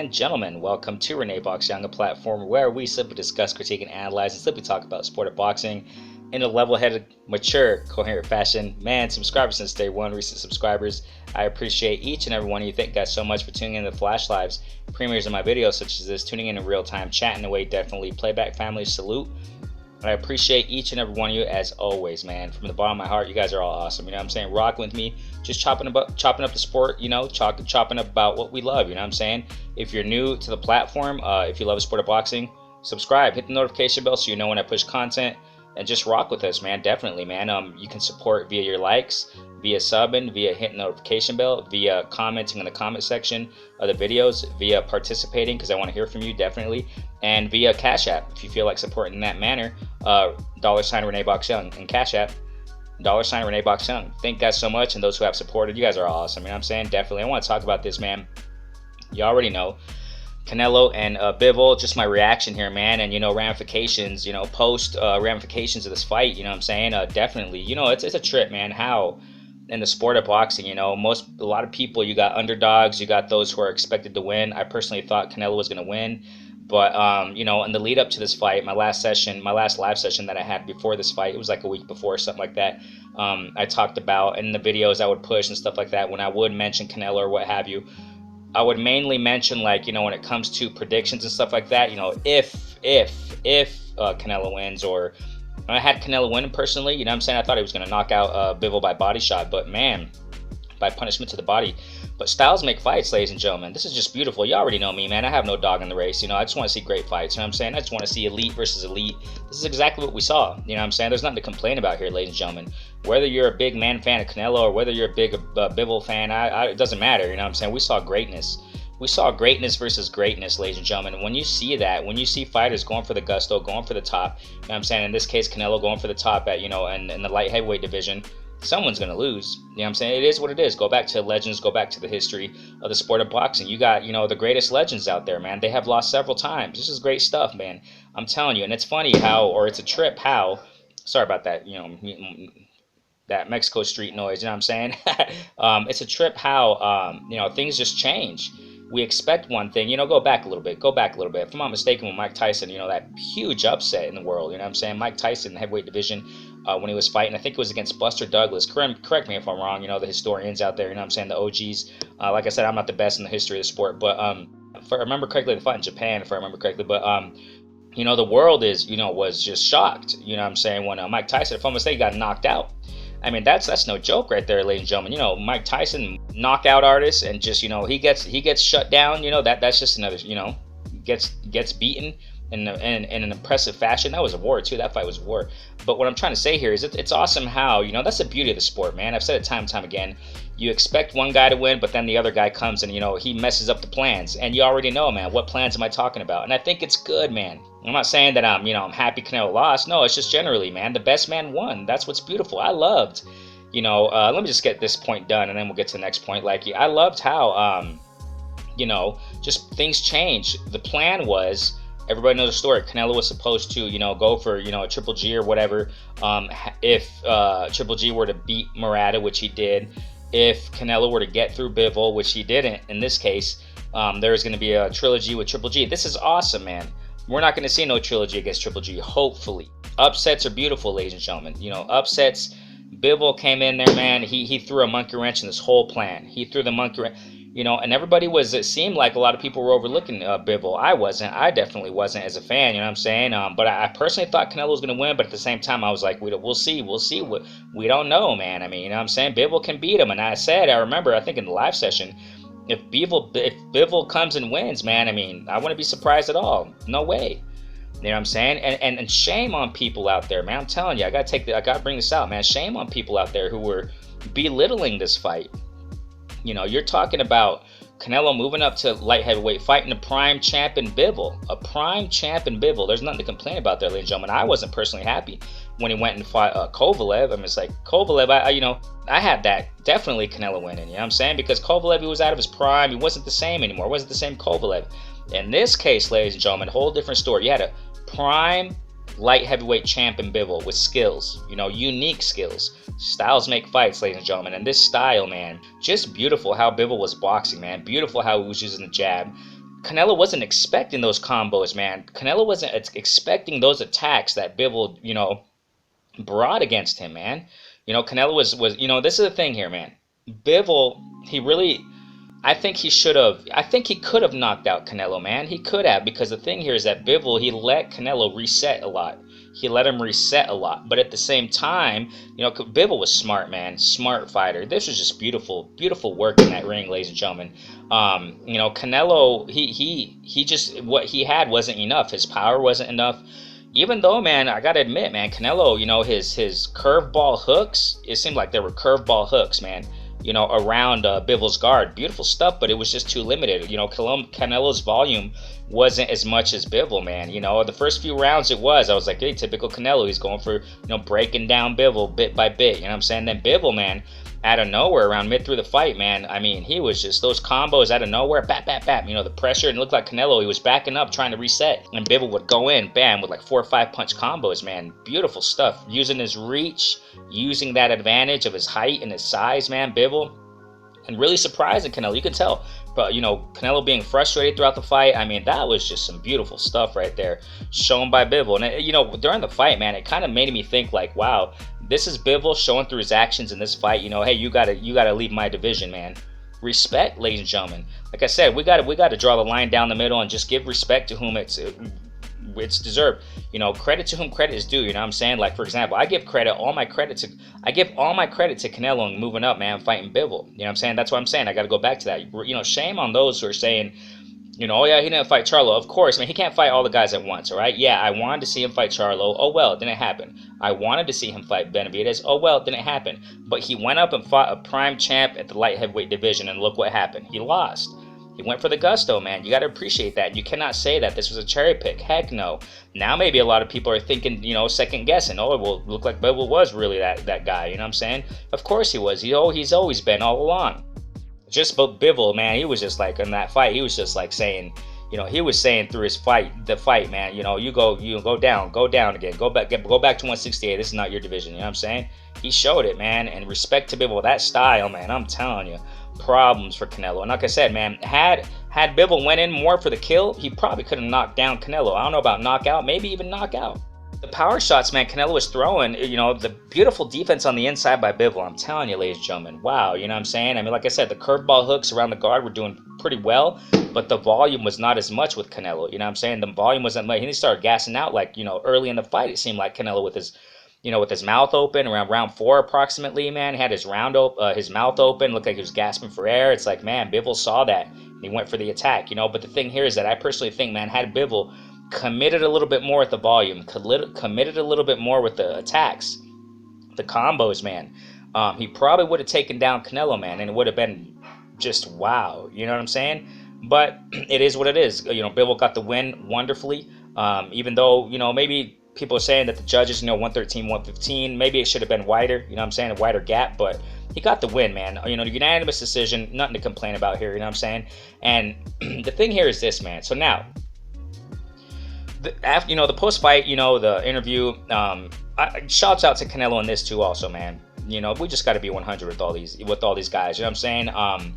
and gentlemen, welcome to Renee Box Young, a platform where we simply discuss, critique, and analyze, and simply talk about the sport of boxing in a level-headed, mature, coherent fashion. Man, subscribers since day one, recent subscribers, I appreciate each and every one of you. Thank you guys so much for tuning in to the Flash Lives, premieres of my videos such as this, tuning in real time, chatting away, definitely. Playback family, salute. I appreciate each and every one of you as always, man. From the bottom of my heart, you guys are all awesome. You know what I'm saying? Rocking with me, just chopping up the sport, you know, chopping up about what we love, you know what I'm saying? If you're new to the platform, if you love the sport of boxing, subscribe, hit the notification bell so you know when I push content, and just rock with us, man. Definitely, man. You can support via your likes, via subbing, via hitting the notification bell, via commenting in the comment section of the videos, via participating, because I want to hear from you, definitely, and via Cash App, if you feel like supporting in that manner, $ Renee Box Young, and Cash App, $ Renee Box Young. Thank you guys so much, and those who have supported, you guys are awesome, you know what I'm saying? Definitely, I want to talk about this, man. You already know, Canelo and Bivol, just my reaction here, man, and, you know, ramifications, you know, post ramifications of this fight, you know what I'm saying? Definitely, you know, it's a trip, man, how in the sport of boxing, you know, a lot of people, you got underdogs, you got those who are expected to win. I personally thought Canelo was going to win, but, you know, in the lead up to this fight, my last live session that I had before this fight, it was like a week before or something like that, I talked about in the videos I would push and stuff like that, when I would mention Canelo or what have you, I would mainly mention, like, you know, when it comes to predictions and stuff like that, you know, if Canelo wins, or I had Canelo winning personally, you know what I'm saying? I thought he was going to knock out Bivol by body shot, but man, by punishment to the body. But styles make fights, ladies and gentlemen. This is just beautiful. You already know me, man. I have no dog in the race. You know, I just want to see great fights. You know what I'm saying? I just want to see elite versus elite. This is exactly what we saw. You know what I'm saying? There's nothing to complain about here, ladies and gentlemen. Whether you're a big man fan of Canelo or whether you're a big Bivol fan, it doesn't matter. You know what I'm saying? We saw greatness. We saw greatness versus greatness, ladies and gentlemen. And when you see that, when you see fighters going for the gusto, going for the top, you know what I'm saying? In this case, Canelo going for the top at, you know, in the light heavyweight division, someone's going to lose. You know what I'm saying? It is what it is. Go back to legends, go back to the history of the sport of boxing. You got, you know, the greatest legends out there, man. They have lost several times. This is great stuff, man. I'm telling you. And it's funny how, or it's a trip how, sorry about that, you know, that Mexico street noise, you know what I'm saying? It's a trip how, you know, things just change. We expect one thing, you know, go back a little bit. If I'm not mistaken, with Mike Tyson, you know, that huge upset in the world, you know what I'm saying? Mike Tyson, the heavyweight division, when he was fighting, I think it was against Buster Douglas. Correct me if I'm wrong, you know, the historians out there, you know what I'm saying, the OGs. Like I said, I'm not the best in the history of the sport, but if I remember correctly, the fight in Japan, if I remember correctly, but, you know, the world was just shocked, you know what I'm saying, when Mike Tyson, if I'm mistaken, got knocked out. I mean, that's no joke right there, ladies and gentlemen. You know, Mike Tyson, knockout artist, and just, you know, he gets shut down. You know, that's just another, you know, gets beaten in an impressive fashion. That was a war too. That fight was a war. But what I'm trying to say here is it's awesome how, you know, that's the beauty of the sport, man. I've said it time and time again. You expect one guy to win, but then the other guy comes and, you know, he messes up the plans. And you already know, man, what plans am I talking about? And I think it's good, man. I'm not saying that I'm happy Canelo lost. No, it's just generally, man, the best man won. That's what's beautiful. I loved, you know, let me just get this point done and then we'll get to the next point. Like, I loved how, you know, just things changed. The plan was, everybody knows the story. Canelo was supposed to, you know, go for, you know, a Triple G or whatever. If Triple G were to beat Murata, which he did, if Canelo were to get through Bivol, which he didn't in this case, there's going to be a trilogy with Triple G. This is awesome, man. We're not going to see no trilogy against Triple G, hopefully. Upsets are beautiful, ladies and gentlemen. You know, upsets. Bivol came in there, man. He threw a monkey wrench in this whole plan. He threw the monkey wrench. You know, and everybody was, it seemed like a lot of people were overlooking Bivol. I wasn't. I definitely wasn't as a fan, you know what I'm saying? But I personally thought Canelo was going to win, but at the same time, I was like, we'll see. We don't know, man. I mean, you know what I'm saying? Bivol can beat him. And I remember, I think in the live session, if Bivol comes and wins, man, I mean, I wouldn't be surprised at all. No way. You know what I'm saying? And shame on people out there, man. I'm telling you, I gotta bring this out, man. Shame on people out there who were belittling this fight. You know, you're talking about Canelo moving up to light heavyweight, fighting a prime champ in Bivol. A prime champ in Bivol. There's nothing to complain about there, ladies and gentlemen. I wasn't personally happy when he went and fought Kovalev. I mean, it's like, Kovalev, I had that definitely Canelo winning, you know what I'm saying? Because Kovalev, he was out of his prime. He wasn't the same anymore. It wasn't the same Kovalev. In this case, ladies and gentlemen, a whole different story. You had a prime light heavyweight champ in Bivol with skills, you know, unique skills. Styles make fights, ladies and gentlemen. And this style, man, just beautiful how Bivol was boxing, man. Beautiful how he was using the jab. Canelo wasn't expecting those combos, man. Canelo wasn't expecting those attacks that Bivol, brought against him, man. Canelo was this is the thing here, man. Bivol, he really, I think he should have. I think he could have knocked out Canelo, man. He could have, because the thing here is that Bivol, he let Canelo reset a lot. He let him reset a lot. But at the same time, Bivol was smart, man. Smart fighter. This was just beautiful, beautiful work in that ring, ladies and gentlemen. Canelo, he just, what he had wasn't enough. His power wasn't enough. Even though, man, I gotta admit, man, Canelo, his curveball hooks, it seemed like there were curveball hooks, man, around Bivol's guard. Beautiful stuff, but it was just too limited. Canelo's volume wasn't as much as Bivol, man. The first few rounds I was like, hey, typical Canelo. He's going for, breaking down Bivol bit by bit. You know what I'm saying? Then Bivol, man, out of nowhere, around mid through the fight, man, I mean, he was just those combos out of nowhere, bap, bap, bap. The pressure, and it looked like Canelo, he was backing up, trying to reset, and Bivol would go in, bam, with like 4 or 5 punch combos, man. Beautiful stuff. Using his reach, using that advantage of his height and his size, man, Bivol, and really surprising Canelo. You can tell, but Canelo being frustrated throughout the fight. I mean, that was just some beautiful stuff right there, shown by Bivol. And during the fight, man, it kind of made me think like, wow, this is Bivol showing through his actions in this fight. Hey, you gotta leave my division, man. Respect, ladies and gentlemen. Like I said, we gotta draw the line down the middle and just give respect to whom it's deserved. Credit to whom credit is due. You know what I'm saying? Like, for example, I give all my credit to Canelo and moving up, man, fighting Bivol. You know what I'm saying? That's what I'm saying. I got to go back to that. Shame on those who are saying, oh yeah, he didn't fight Charlo. Of course, man, he can't fight all the guys at once, all right? Yeah, I wanted to see him fight Charlo. Oh well, it didn't happen. I wanted to see him fight Benavidez. Oh well, it didn't happen. But he went up and fought a prime champ at the light heavyweight division, and look what happened. He lost. He went for the gusto, man. You got to appreciate that. You cannot say that this was a cherry pick. Heck no. Now maybe a lot of people are thinking, second guessing. Oh, well, look like Bivol was really that guy. You know what I'm saying? Of course he was. He's always been all along. Just Bivol, man, he was just like in that fight. He was just like saying, he was saying through the fight, man. You go down again. Go back to 168. This is not your division. You know what I'm saying? He showed it, man. And respect to Bivol, that style, man. I'm telling you. Problems for Canelo. And like I said, man, had Bivol went in more for the kill, he probably could have knocked down Canelo. I don't know about knockout, maybe even knockout. The power shots, man, Canelo was throwing, the beautiful defense on the inside by Bivol. I'm telling you, ladies and gentlemen, wow, you know what I'm saying? I mean, like I said, the curveball hooks around the guard were doing pretty well, but the volume was not as much with Canelo. You know what I'm saying? The volume wasn't much. He started gassing out, like, early in the fight, it seemed like Canelo with his mouth open around round 4 approximately, man. He had his his mouth open, looked like he was gasping for air. It's like, man, Bivol saw that. And he went for the attack, But the thing here is that I personally think, man, had Bivol committed a little bit more with the volume, committed a little bit more with the attacks, the combos, man, he probably would have taken down Canelo, man, and it would have been just wow. You know what I'm saying? But it is what it is. Bivol got the win wonderfully. Even though, maybe people are saying that the judges, 113, 115, maybe it should have been wider, you know what I'm saying, a wider gap, but he got the win, man. The unanimous decision, nothing to complain about here, you know what I'm saying? And the thing here is this, man. So now, after, the post-fight, the interview, shouts out to Canelo in this too also, man. We just got to be 100 with all these guys, you know what I'm saying?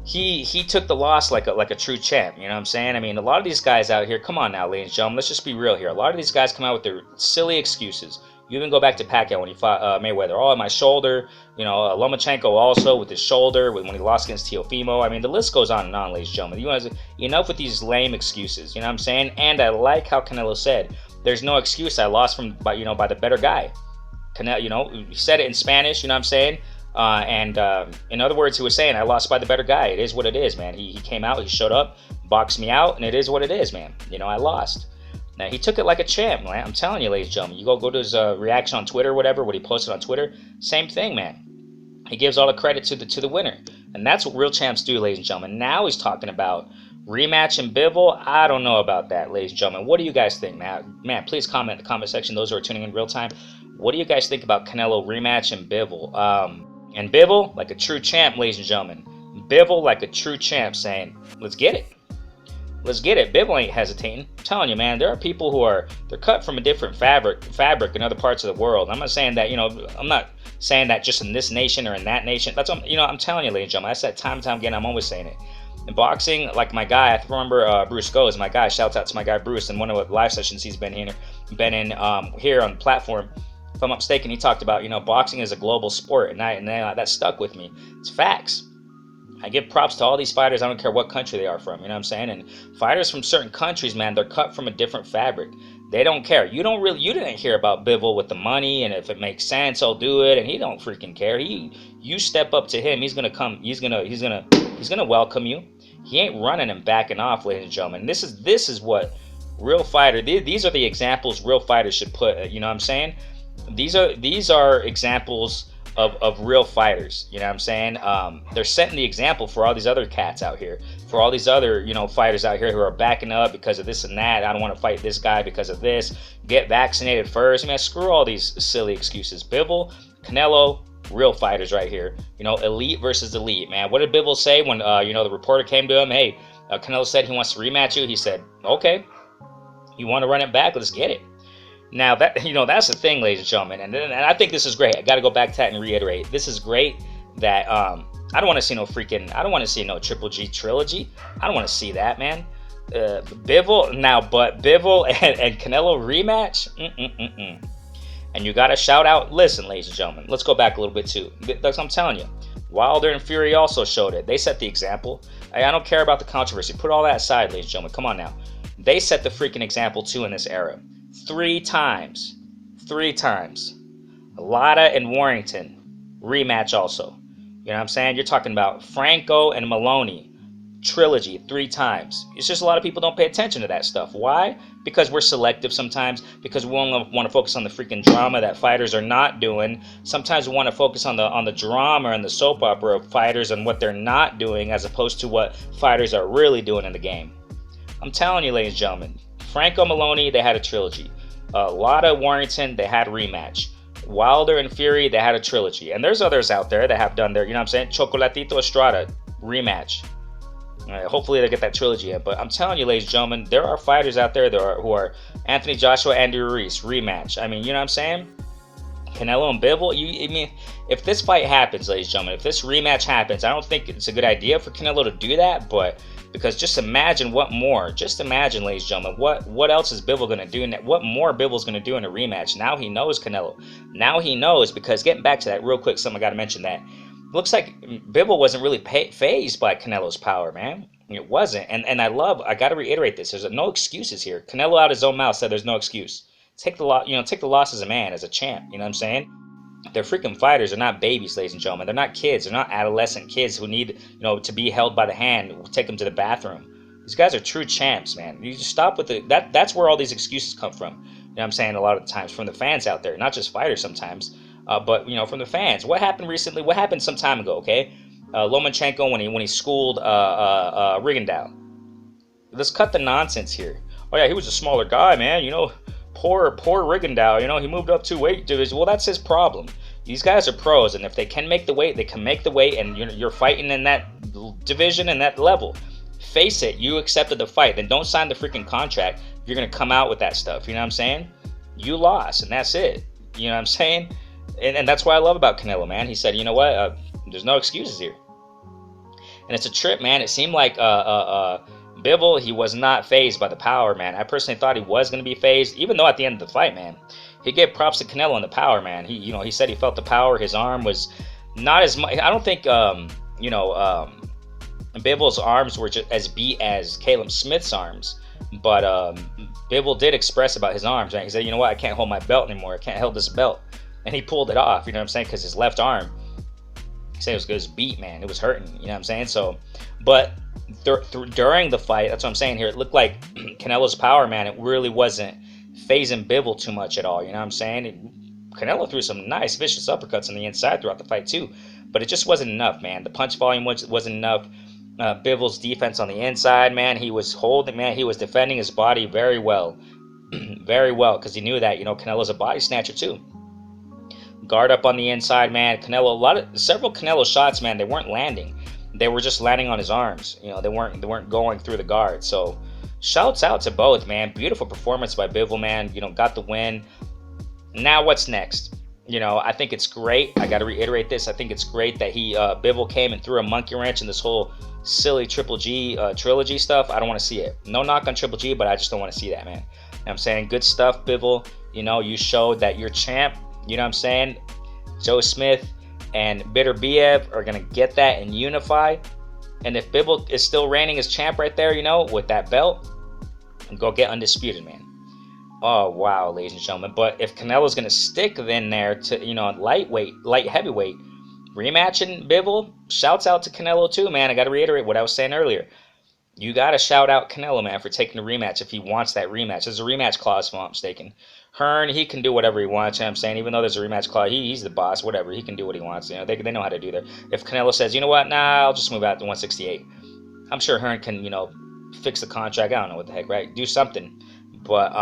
He took the loss like a true champ, you know what I'm saying? I mean, a lot of these guys out here, come on now, ladies and gentlemen, let's just be real here. A lot of these guys come out with their silly excuses. You even go back to Pacquiao when he fought Mayweather. Oh, my shoulder. Lomachenko also with his shoulder when he lost against Teofimo. I mean, the list goes on and on, ladies and gentlemen. Enough with these lame excuses, you know what I'm saying? And I like how Canelo said, there's no excuse. I lost by the better guy. Canelo, he said it in Spanish, you know what I'm saying? In other words, he was saying, I lost by the better guy. It is what it is, man. He came out, he showed up, boxed me out, and it is what it is, man. I lost. Now, he took it like a champ, man. I'm telling you, ladies and gentlemen. You go to his reaction on Twitter or whatever, what he posted on Twitter. Same thing, man. He gives all the credit to the winner. And that's what real champs do, ladies and gentlemen. Now he's talking about rematch and Bivol. I don't know about that, ladies and gentlemen. What do you guys think, man? Man, please comment in the comment section, those who are tuning in real time. What do you guys think about Canelo rematch and Bivol? And Bivol, like a true champ, ladies and gentlemen. Bivol, like a true champ, saying, let's get it. Let's get it. Bivol ain't hesitating. I'm telling you, man, there are people they're cut from a different fabric in other parts of the world. I'm not saying that, I'm not saying that just in this nation or in that nation. That's, I'm telling you, ladies and gentlemen, I said time and time again, I'm always saying it. In boxing, like my guy, I remember Bruce Goes, my guy. Shouts out to my guy Bruce in one of the live sessions he's been in here on the platform. If I'm not mistaken, he talked about, boxing is a global sport, and that stuck with me. It's facts. I give props to all these fighters. I don't care what country they are from. You know what I'm saying? And fighters from certain countries, man, they're cut from a different fabric. They don't care. You didn't hear about Bivol with the money, and if it makes sense, I'll do it. And he don't freaking care. You step up to him, he's gonna come. He's gonna welcome you. He ain't running and backing off, ladies and gentlemen. This is what real fighter. These are the examples real fighters should put. You know what I'm saying? These are examples of real fighters. You know what I'm saying? They're setting the example for all these other cats out here, for all these other fighters out here who are backing up because of this and that. I don't want to fight this guy because of this. Get vaccinated first. Man, screw all these silly excuses. Bivol, Canelo, real fighters right here. Elite versus elite, man. What did Bivol say when the reporter came to him? Hey, Canelo said he wants to rematch you. He said, okay, you want to run it back? Let's get it. Now that that's the thing, ladies and gentlemen, and I think this is great. I got to go back to that and reiterate. This is great that I don't want to see no Triple G trilogy. I don't want to see that, man. Bivol and Canelo rematch. And you got to shout out. Listen, ladies and gentlemen, let's go back a little bit too. That's what I'm telling you. Wilder and Fury also showed it. They set the example. I don't care about the controversy. Put all that aside, ladies and gentlemen. Come on now. They set the freaking example too in this era. 3 times. Latta and Warrington rematch also. You know what I'm saying? You're talking about Franco and Maloney trilogy 3 times. It's just a lot of people don't pay attention to that stuff. Why? Because we're selective sometimes. Because we only want to focus on the freaking drama that fighters are not doing. Sometimes we want to focus on the drama and the soap opera of fighters and what they're not doing, as opposed to what fighters are really doing in the game. I'm telling you, ladies and gentlemen, Franco Maloney, they had a trilogy. Latta Warrington, they had a rematch. Wilder and Fury, they had a trilogy. And there's others out there that have done their, Chocolatito Estrada, rematch. Hopefully they get that trilogy in. But I'm telling you, ladies and gentlemen, there are fighters out there who are Anthony Joshua, Andy Ruiz, rematch. I mean, you know what I'm saying? Canelo and Bivol, if this fight happens, ladies and gentlemen, if this rematch happens, I don't think it's a good idea for Canelo to do that, but because just imagine just imagine, ladies and gentlemen, what else is Bivol going to do, and what more Bivol's going to do in a rematch. Now he knows Canelo. Now he knows, because getting back to that real quick, something I got to mention that. Looks like Bivol wasn't really fazed by Canelo's power, man. It wasn't, and I got to reiterate this. There's no excuses here. Canelo out of his own mouth said there's no excuse. Take the loss as a man, as a champ. You know what I'm saying? They're freaking fighters. They're not babies, ladies and gentlemen. They're not kids. They're not adolescent kids who need, to be held by the hand, take them to the bathroom. These guys are true champs, man. You just stop with that's where all these excuses come from. You know what I'm saying? A lot of the times from the fans out there, not just fighters sometimes, but from the fans. What happened recently? What happened some time ago? Okay, Lomachenko when he schooled Rigondeaux. Let's cut the nonsense here. Oh yeah, he was a smaller guy, man. Poor Rigondeaux, he moved up 2 weight divisions. Well, that's his problem. These guys are pros, and if they can make the weight, they can make the weight, and you're fighting in that division and that level. Face it, you accepted the fight. Then don't sign the freaking contract if you're going to come out with that stuff. You know what I'm saying? You lost, and that's it. You know what I'm saying? And that's what I love about Canelo, man. He said, you know what? There's no excuses here. And it's a trip, man. It seemed like Bivol, he was not fazed by the power, man. I personally thought he was going to be fazed, even though at the end of the fight, man, he gave props to Canelo on the power, man. He said he felt the power. His arm was not as much. I don't think, Bivol's arms were just as beat as Caleb Smith's arms, but Bivol did express about his arms, man. He said, you know what, I can't hold my belt anymore. I can't hold this belt. And he pulled it off, you know what I'm saying, because his left arm, he said it was beat, man. It was hurting, you know what I'm saying? So, but during the fight, that's what I'm saying here, it looked like Canelo's power, man, it really wasn't phasing Bivol too much at all, you know what I'm saying? Canelo threw some nice vicious uppercuts on the inside throughout the fight too, but it just wasn't enough, man. The punch volume wasn't enough. Bivol's defense on the inside, man, he was holding, man, he was defending his body very well, very well, because he knew that, Canelo's a body snatcher too. Guard up on the inside, man. Several Canelo shots, man, they weren't landing. They were just landing on his arms. They weren't going through the guard. So, shouts out to both, man. Beautiful performance by Bivol, man. Got the win. Now what's next? I think it's great. I got to reiterate this. I think it's great that Bivol came and threw a monkey wrench in this whole silly Triple G trilogy stuff. I don't want to see it. No knock on Triple G, but I just don't want to see that, man. I'm saying good stuff, Bivol. You showed that you're champ. You know what I'm saying? Joe Smith and Bitter Biev are going to get that and unify. And if Bivol is still reigning as champ right there, with that belt, go get undisputed, man. Oh, wow, ladies and gentlemen. But if Canelo's going to stick in there to, light heavyweight, rematching Bivol, shouts out to Canelo too, man. I got to reiterate what I was saying earlier. You got to shout out Canelo, man, for taking the rematch if he wants that rematch. There's a rematch clause, if I'm not mistaken. Hearn, he can do whatever he wants, you know what I'm saying? Even though there's a rematch clause, he's the boss, whatever. He can do what he wants. They know how to do that. If Canelo says, you know what, nah, I'll just move out to 168. I'm sure Hearn can, fix the contract. I don't know what the heck, right? Do something. But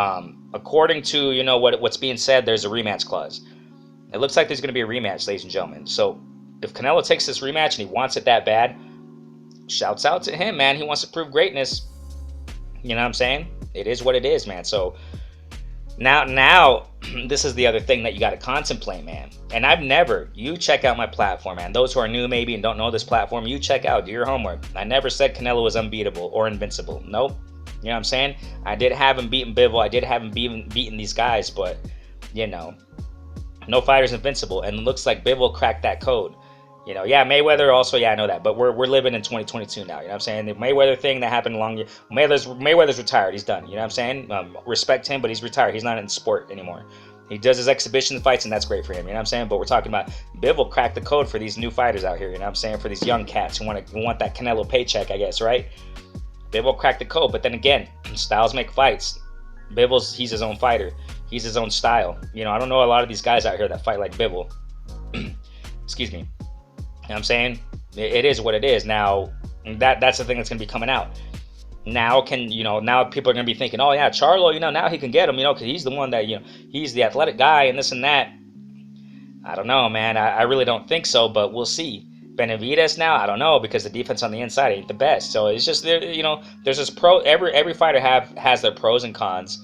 according to, what's being said, there's a rematch clause. It looks like there's going to be a rematch, ladies and gentlemen. So if Canelo takes this rematch and he wants it that bad, shouts out to him, man. He wants to prove greatness. You know what I'm saying? It is what it is, man. So now this is the other thing that you got to contemplate, man. And you check out my platform, man. Those who are new maybe and don't know this platform, you check out, do your homework. I never said Canelo was unbeatable or invincible. Nope. You know what I'm saying? I did have him beating Bivol. I did have him beating these guys, but, no fighter's invincible. And it looks like Bivol cracked that code. Mayweather also, I know that. But we're living in 2022 now. You know what I'm saying? The Mayweather thing that happened Mayweather's retired. He's done. You know what I'm saying? Respect him, but he's retired. He's not in the sport anymore. He does his exhibition fights, and that's great for him. You know what I'm saying? But we're talking about Bivol cracked the code for these new fighters out here. You know what I'm saying? For these young cats who want that Canelo paycheck, I guess, right? Bivol cracked the code. But then again, styles make fights. He's his own fighter. He's his own style. I don't know a lot of these guys out here that fight like Bivol. Excuse me. You know what I'm saying? It is what it is. Now, that's the thing that's going to be coming out. Now now people are going to be thinking, oh yeah, Charlo, now he can get him, because he's the one that, he's the athletic guy and this and that. I don't know, man. I really don't think so, but we'll see. Benavidez now, I don't know, because the defense on the inside ain't the best. So it's just, there's this every fighter has their pros and cons,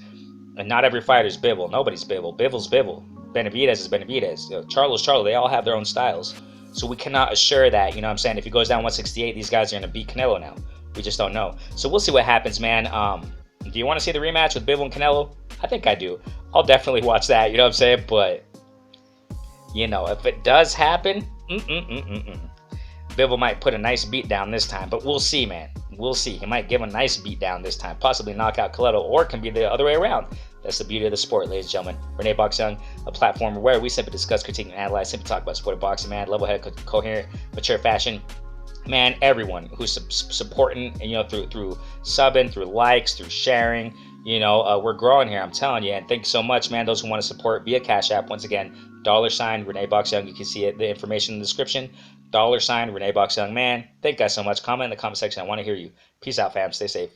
and not every fighter's Bivol. Nobody's Bivol. Bivol's Bivol. Benavidez is Benavidez. Charlo's Charlo. They all have their own styles. So we cannot assure that, you know what I'm saying, if he goes down 168, these guys are going to beat Canelo now. We just don't know. So we'll see what happens, man. Do you want to see the rematch with Bivol and Canelo? I think I do. I'll definitely watch that, you know what I'm saying? But, if it does happen, Bivol might put a nice beat down this time. But we'll see, man. We'll see. He might give a nice beat down this time. Possibly knock out Canelo, or it can be the other way around. That's the beauty of the sport, ladies and gentlemen. Renee Box Young, a platform where we simply discuss, critique, and analyze, simply talk about sport of boxing, man, level-headed, coherent, mature fashion. Man, everyone who's supporting, through subbing, through likes, through sharing, we're growing here, I'm telling you. And thanks so much, man. Those who want to support via Cash App, once again, $ Renee Box Young. You can see the information in the description. $ Renee Box Young, man. Thank you guys so much. Comment in the comment section. I want to hear you. Peace out, fam. Stay safe.